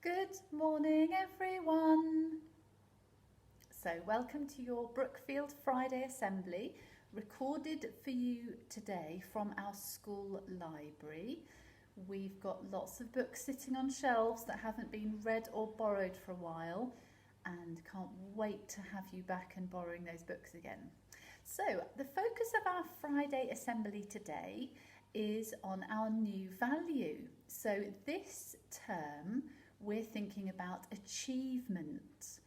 Good morning, everyone. So, welcome to your Brookfield Friday Assembly, recorded for you today from our school library. We've got lots of books sitting on shelves that haven't been read or borrowed for a while, and can't wait to have you back and borrowing those books again. So, the focus of our Friday Assembly today is on our new value. So, this term, we're thinking about achievement,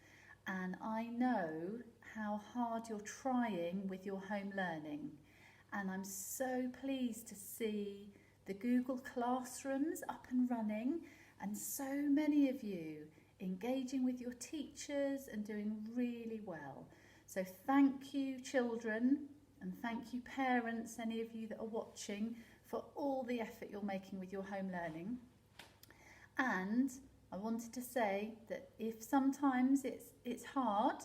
and I know how hard you're trying with your home learning, and I'm so pleased to see the Google Classrooms up and running, and so many of you engaging with your teachers and doing really well. So thank you, children, and thank you, parents, any of you that are watching, for all the effort you're making with your home learning. And I wanted to say that if sometimes it's hard,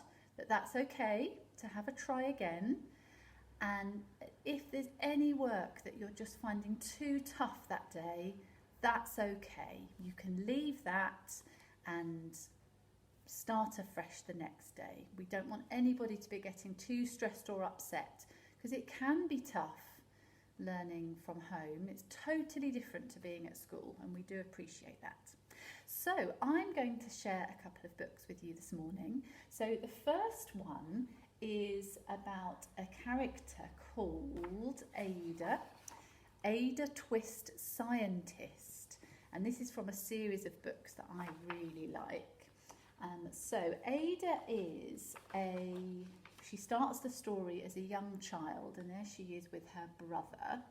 that's okay to have a try again. And if there's any work that you're just finding too tough that day, that's okay. You can leave that and start afresh the next day. We don't want anybody to be getting too stressed or upset, because it can be tough learning from home. It's totally different to being at school, and we do appreciate that. So I'm going to share a couple of books with you this morning. So the first one is about a character called Ada Twist Scientist, and this is from a series of books that I really like. So Ada she starts the story as a young child, and there she is with her brother,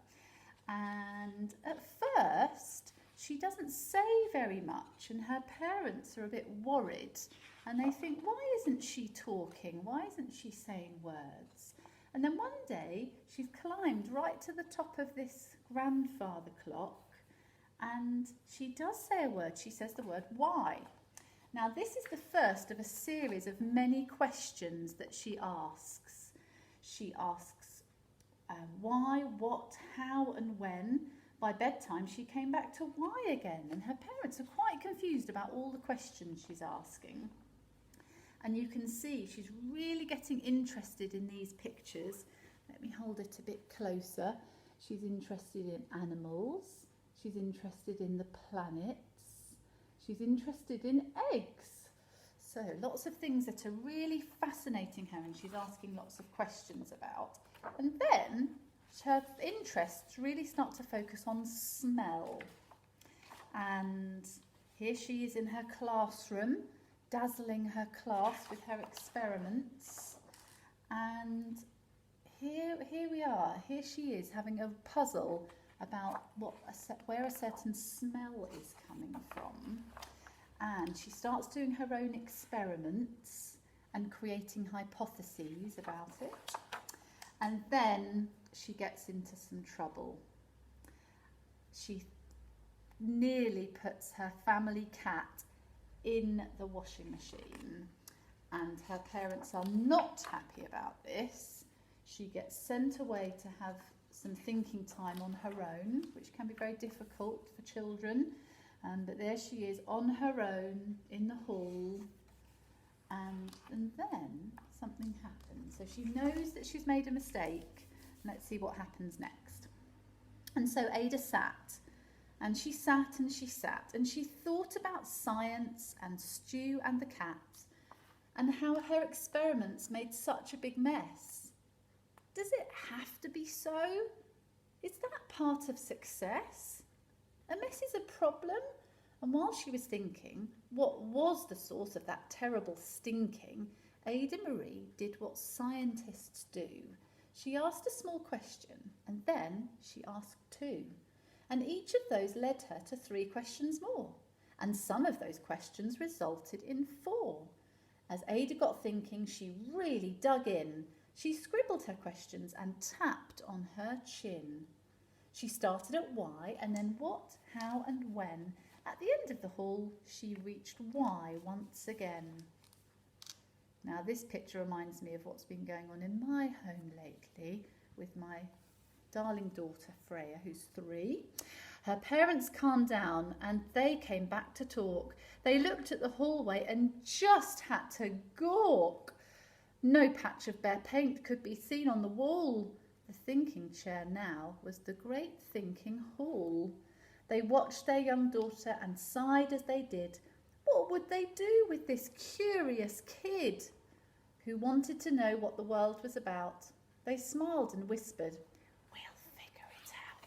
and at first she doesn't say very much, and her parents are a bit worried, and they think, why isn't she talking? Why isn't she saying words? And then one day she's climbed right to the top of this grandfather clock, and she does say a word. She says the word why. Now this is the first of a series of many questions that she asks. She asks why, what, how and when. By bedtime she came back to why again, and her parents are quite confused about all the questions she's asking. And you can see she's really getting interested in these pictures. Let me hold it a bit closer. She's interested in animals, she's interested in the planets, she's interested in eggs. So lots of things that are really fascinating her, and she's asking lots of questions about. And then her interests really start to focus on smell. And here she is in her classroom, dazzling her class with her experiments. And here we are. Here she is having a puzzle about where a certain smell is coming from. And she starts doing her own experiments and creating hypotheses about it. And then she gets into some trouble. She nearly puts her family cat in the washing machine, and her parents are not happy about this. She gets sent away to have some thinking time on her own, which can be very difficult for children. But there she is on her own in the hall, and then something happens. So she knows that she's made a mistake. Let's see what happens next. And so Ada sat, and she sat and she sat, and she thought about science and Stu and the cat, and how her experiments made such a big mess. Does it have to be so? Is that part of success? A mess is a problem. And while she was thinking what was the source of that terrible stinking, Ada Marie did what scientists do. She asked a small question, and then she asked two. And each of those led her to 3 questions more. And some of those questions resulted in 4. As Ada got thinking, she really dug in. She scribbled her questions and tapped on her chin. She started at why, and then what, how and when. At the end of the hall, she reached why once again. Now this picture reminds me of what's been going on in my home lately with my darling daughter Freya, who's 3. Her parents calmed down and they came back to talk. They looked at the hallway and just had to gawk. No patch of bare paint could be seen on the wall. The thinking chair now was the great thinking hall. They watched their young daughter and sighed as they did. What would they do with this curious kid who wanted to know what the world was about? They smiled and whispered, "We'll figure it out."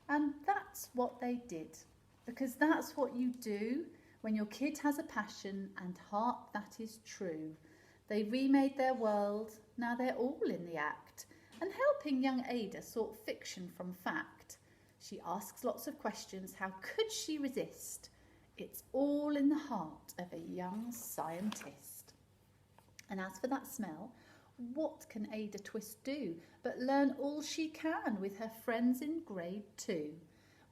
And that's what they did, because that's what you do when your kid has a passion and heart that is true. They remade their world, now they're all in the act, and helping young Ada sort fiction from fact. She asks lots of questions, how could she resist? It's all in the heart of a young scientist. And as for that smell, what can Ada Twist do but learn all she can with her friends in grade 2?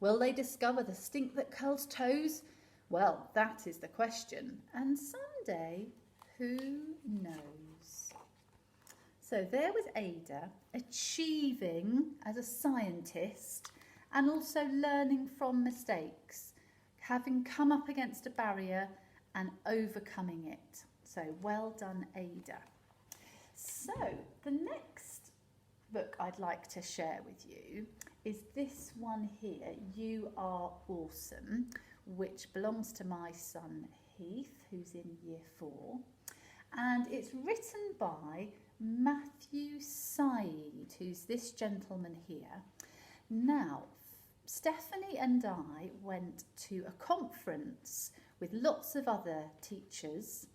Will they discover the stink that curls toes? Well, that is the question, and someday, who knows? So there was Ada, achieving as a scientist and also learning from mistakes, having come up against a barrier and overcoming it. So well done, Ada. So the next book I'd like to share with you is this one here, You Are Awesome, which belongs to my son Heath, who's in year 4. And it's written by Matthew Said, who's this gentleman here. Now, Stephanie and I went to a conference with lots of other teachers,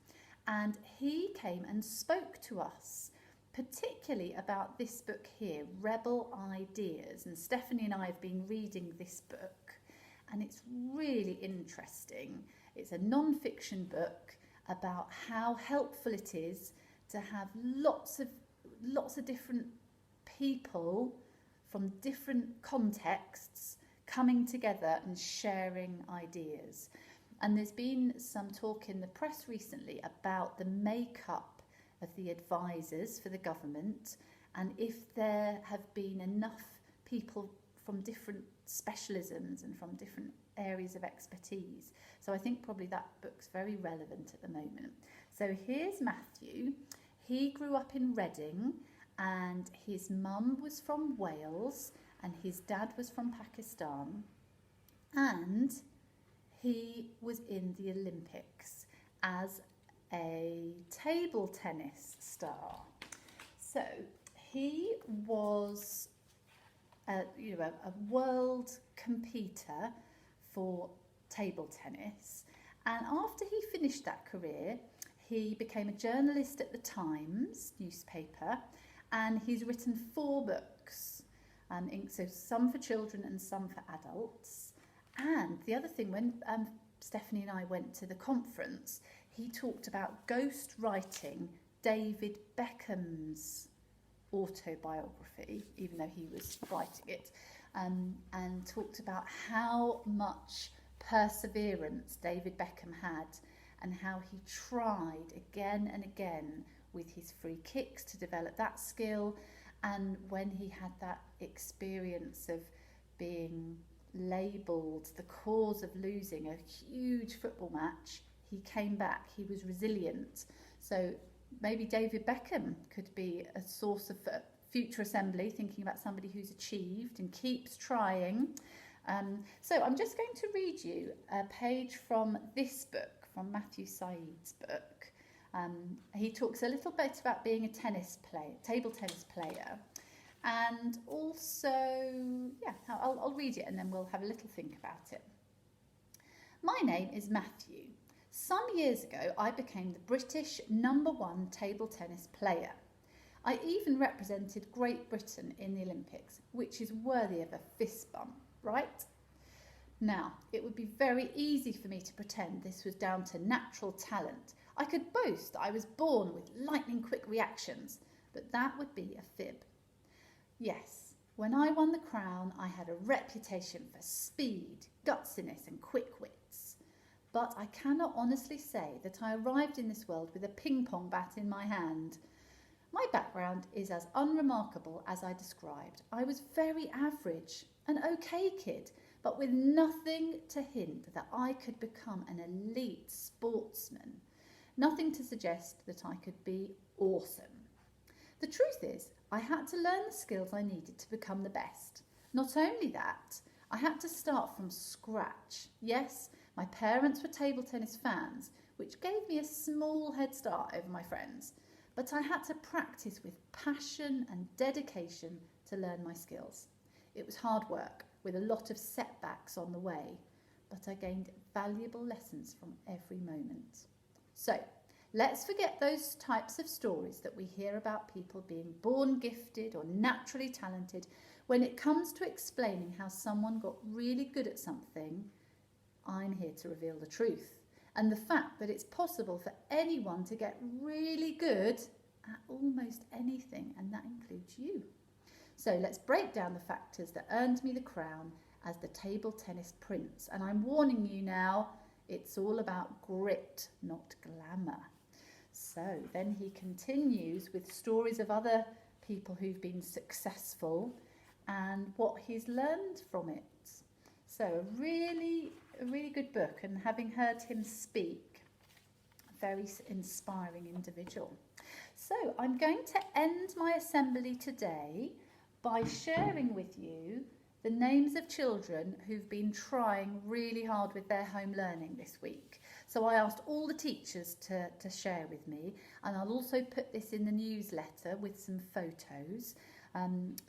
and he came and spoke to us, particularly about this book here, Rebel Ideas. And Stephanie and I have been reading this book, and it's really interesting. It's a non-fiction book about how helpful it is to have lots of different people from different contexts coming together and sharing ideas. And there's been some talk in the press recently about the makeup of the advisors for the government, and if there have been enough people from different specialisms and from different areas of expertise. So I think probably that book's very relevant at the moment. So here's Matthew. He grew up in Reading, and his mum was from Wales and his dad was from Pakistan, and he was in the Olympics as a table tennis star. So he was a world competitor for table tennis, and after he finished that career, he became a journalist at the Times newspaper, and he's written 4 books, so some for children and some for adults. And the other thing, when Stephanie and I went to the conference, he talked about ghost writing David Beckham's autobiography, even though he was writing it, and talked about how much perseverance David Beckham had and how he tried again and again with his free kicks to develop that skill. And when he had that experience of being labelled the cause of losing a huge football match, he came back, he was resilient. So maybe David Beckham could be a source of future assembly, thinking about somebody who's achieved and keeps trying. So I'm just going to read you a page from this book, from Matthew Said's book. He talks a little bit about being a table tennis player. And also, I'll read it and then we'll have a little think about it. My name is Matthew. Some years ago, I became the British #1 table tennis player. I even represented Great Britain in the Olympics, which is worthy of a fist bump, right? Now, it would be very easy for me to pretend this was down to natural talent. I could boast I was born with lightning-quick reactions, but that would be a fib. Yes, when I won the crown, I had a reputation for speed, gutsiness and quick wits. But I cannot honestly say that I arrived in this world with a ping-pong bat in my hand. My background is as unremarkable as I described. I was very average, an okay kid, but with nothing to hint that I could become an elite sportsman. Nothing to suggest that I could be awesome. The truth is, I had to learn the skills I needed to become the best. Not only that, I had to start from scratch. Yes, my parents were table tennis fans, which gave me a small head start over my friends, but I had to practice with passion and dedication to learn my skills. It was hard work, with a lot of setbacks on the way, but I gained valuable lessons from every moment. So, let's forget those types of stories that we hear about people being born gifted or naturally talented. When it comes to explaining how someone got really good at something, I'm here to reveal the truth and the fact that it's possible for anyone to get really good at almost anything, and that includes you. So let's break down the factors that earned me the crown as the table tennis prince. And I'm warning you now, it's all about grit, not glamour. So then he continues with stories of other people who've been successful and what he's learned from it. So a really good book, and having heard him speak, a very inspiring individual. So I'm going to end my assembly today by sharing with you the names of children who've been trying really hard with their home learning this week. So I asked all the teachers to share with me, and I'll also put this in the newsletter with some photos.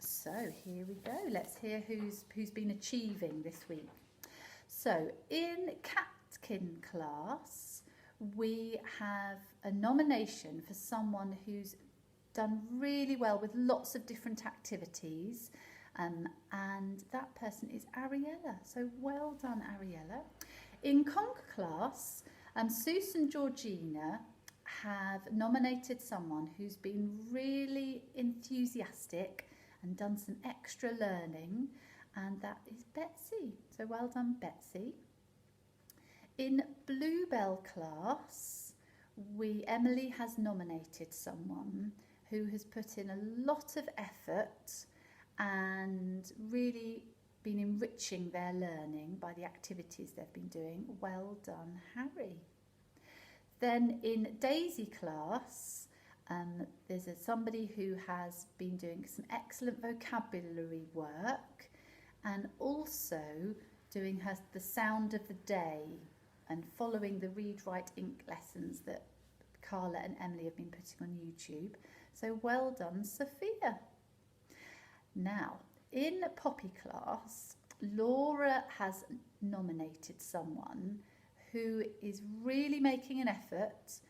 So here we go. Let's hear who's been achieving this week. So in Catkin class, we have a nomination for someone who's done really well with lots of different activities, and that person is Ariella. So well done, Ariella. In Conch class, Sus and Georgina have nominated someone who's been really enthusiastic and done some extra learning, and that is Betsy. So well done, Betsy. In Bluebell class, Emily has nominated someone who has put in a lot of effort and really been enriching their learning by the activities they've been doing. Well done, Harry. Then in Daisy class, there's somebody who has been doing some excellent vocabulary work and also doing the sound of the day and following the Read, Write, Ink lessons that Carla and Emily have been putting on YouTube. So well done, Sophia. Now, in Poppy class, Laura has nominated someone who is really making an effort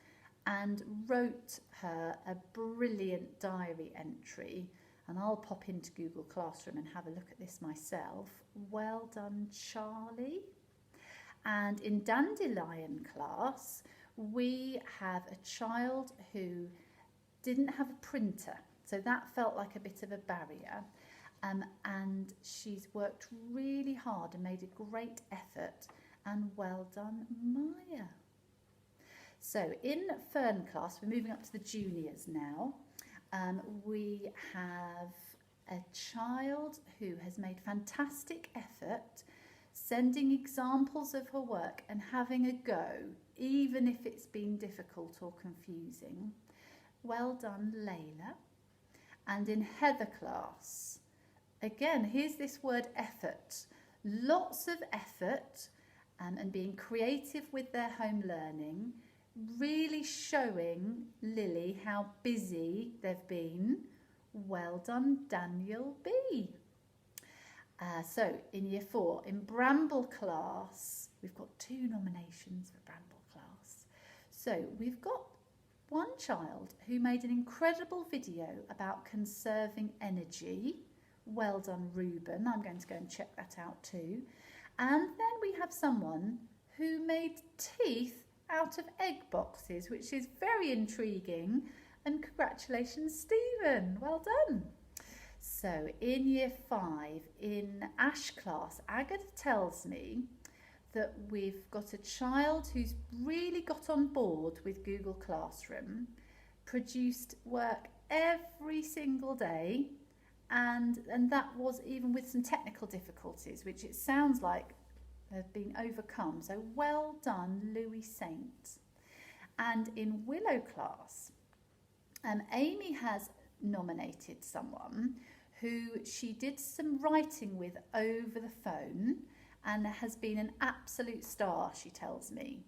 and wrote her a brilliant diary entry. And I'll pop into Google Classroom and have a look at this myself. Well done, Charlie. And in Dandelion class, we have a child who didn't have a printer. So that felt like a bit of a barrier. And she's worked really hard and made a great effort. And well done, Maya. So in Fern class, we're moving up to the juniors now. We have a child who has made fantastic effort, sending examples of her work and having a go, even if it's been difficult or confusing. Well done, Layla. And in Heather class, again, here's this word effort. Lots of effort and being creative with their home learning, really showing Lily how busy they've been. Well done, Daniel B. So in Year 4, in Bramble class, we've got 2 nominations for Bramble class. So we've got one child who made an incredible video about conserving energy. Well done, Ruben. I'm going to go and check that out too. And then we have someone who made teeth out of egg boxes, which is very intriguing. And congratulations, Stephen. Well done. So in Year 5, in Ash class, Agatha tells me that we've got a child who's really got on board with Google Classroom, produced work every single day, and that was even with some technical difficulties, which it sounds like have been overcome. So well done, Louis Saint. And in Willow class, Amy has nominated someone who she did some writing with over the phone and has been an absolute star, she tells me.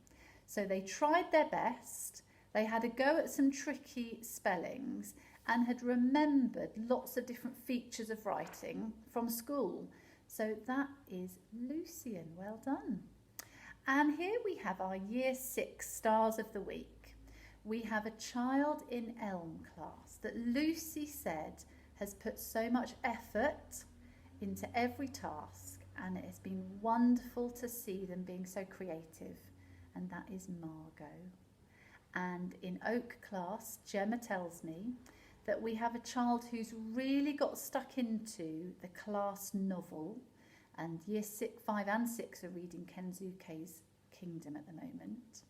So they tried their best, they had a go at some tricky spellings and had remembered lots of different features of writing from school. So that is Lucian, well done. And here we have our Year 6 Stars of the Week. We have a child in Elm class that Lucy said has put so much effort into every task, and it has been wonderful to see them being so creative, and that is Margot. And in Oak class, Gemma tells me that we have a child who's really got stuck into the class novel, and Year 5 and 6 are reading Kensuke's Kingdom at the moment.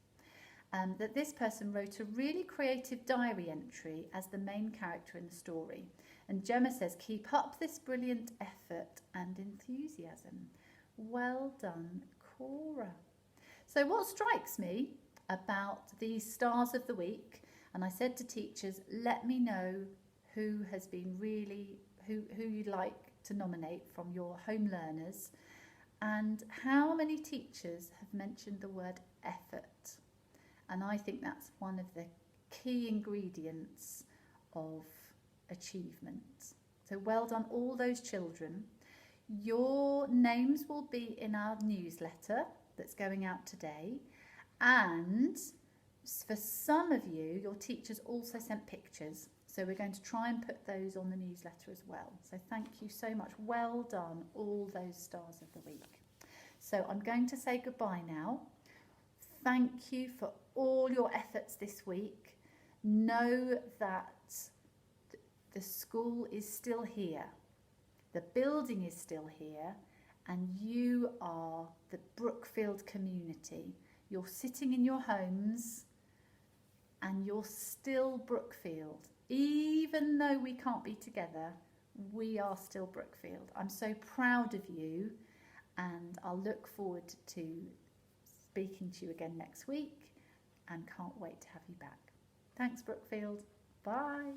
That this person wrote a really creative diary entry as the main character in the story. And Gemma says, keep up this brilliant effort and enthusiasm. Well done, Cora. So what strikes me about these stars of the week, and I said to teachers, let me know who has been really, who you'd like to nominate from your home learners, and how many teachers have mentioned the word effort. And I think that's one of the key ingredients of achievement. So well done, all those children. Your names will be in our newsletter that's going out today. And for some of you, your teachers also sent pictures. So we're going to try and put those on the newsletter as well. So thank you so much. Well done, all those stars of the week. So I'm going to say goodbye now. Thank you for all your efforts this week. Know that the school is still here. The building is still here. And you are the Brookfield community. You're sitting in your homes and you're still Brookfield. Even though we can't be together, we are still Brookfield. I'm so proud of you, and I'll look forward to speaking to you again next week and can't wait to have you back. Thanks, Brookfield. Bye.